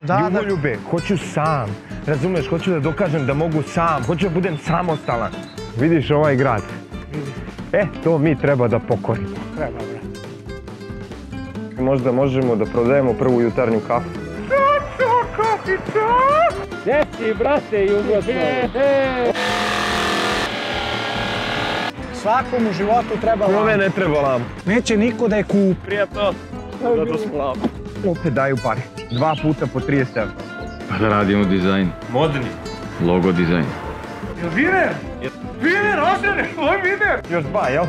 Ljuboljube, hoću sam, razumeš, hoću da dokažem da mogu sam, hoću da budem samostalan. Vidiš ovaj grad? To mi treba da pokorimo. Treba, brate. Možda možemo da prodajemo prvu jutarnju kafu. Gdje si, brate, Jugoslav? Svakom u životu treba lampa. Kome ne treba lampa? Neće niko da je kupi. Prijatno, da dosplavam. Opet daju pare, 2 puta po 30 €. Pa da radimo dizajn. Modni. Logo dizajn. Jel Viner? Viner, ostrane, ovo je Viner! Još 2, jel?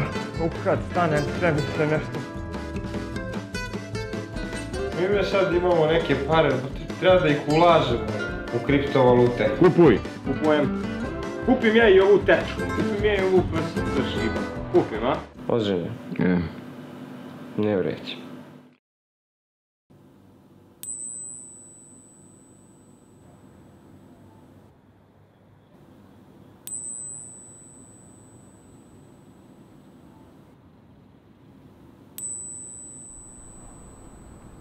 Kad stane, sve mi se nešto. Mi sad imamo neke pare, treba da ih ulažemo u kriptovalute. Kupuj. Kupujem. Kupim ja i ovu tečku, kupim ja i ovu prsu za šibu. Kupim, a? Ozbiljno. Ne vreći.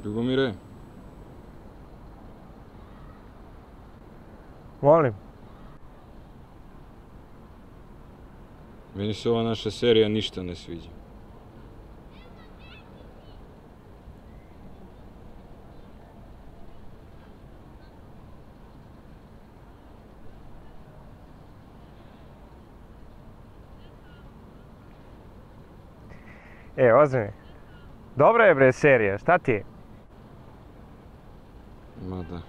Ljubomire, Molim. meni se ova naša serija ništa ne sviđa. Ozmi. Dobra je bre serija, šta ti je? Ma da.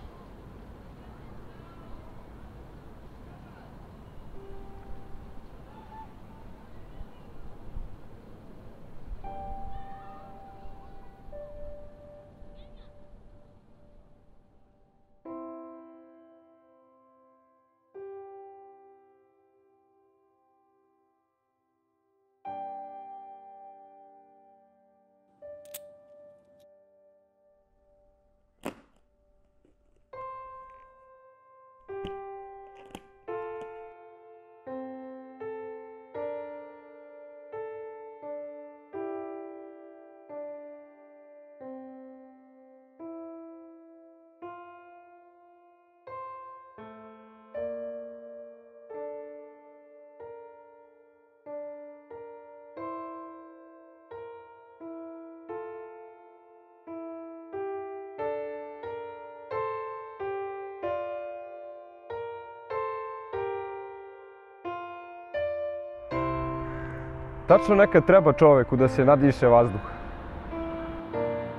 Tačno nekad treba čoveku da se nadiše vazduh.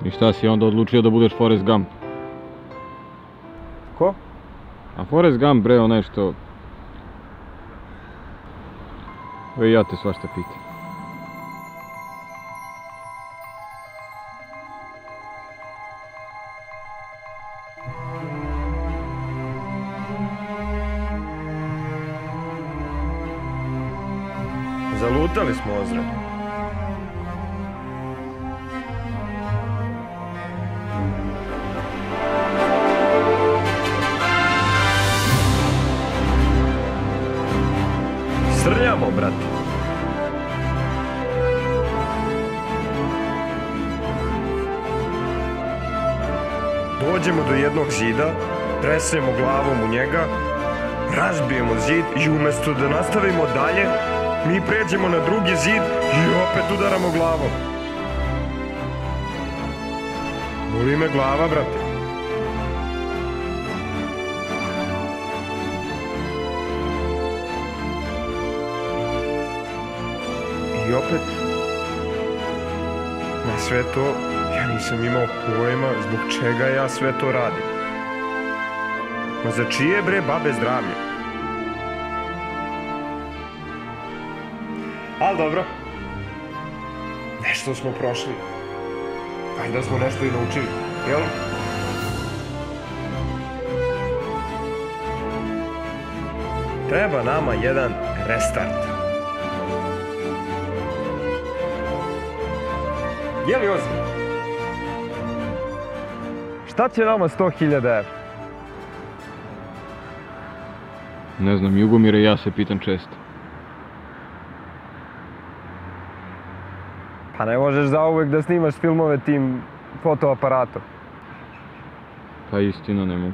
I šta si onda odlučio da budeš Forrest Gump? Ko? A Forrest Gump, bre, onaj što... Ja te svašta pitam. Zalutali smo, Ozre. Srljamo, brate. Dođemo do jednog zida, tresemo glavom u njega, razbijemo zid i umjesto da nastavimo dalje, mi pređemo na drugi zid i opet udaramo glavom. Boli me glava, brate. I opet, na sve to, ja nisam imao pojma zbog čega ja sve to radim. Ma za čije bre babe zdravlje? Ali dobro, nešto smo prošli. Ajde da smo nešto i naučili, jel? Treba nama jedan restart. Je li ozbiljno? Šta će nama 100.000 €? Ne znam, Ljubomire, ja se pitam često. Pa ne možeš zauvek da snimaš filmove tim fotoaparatom. Pa istina ne mogu.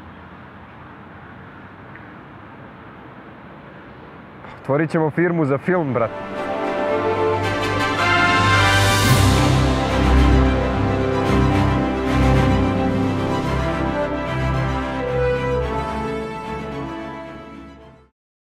Otvorit ćemo firmu za film, brat.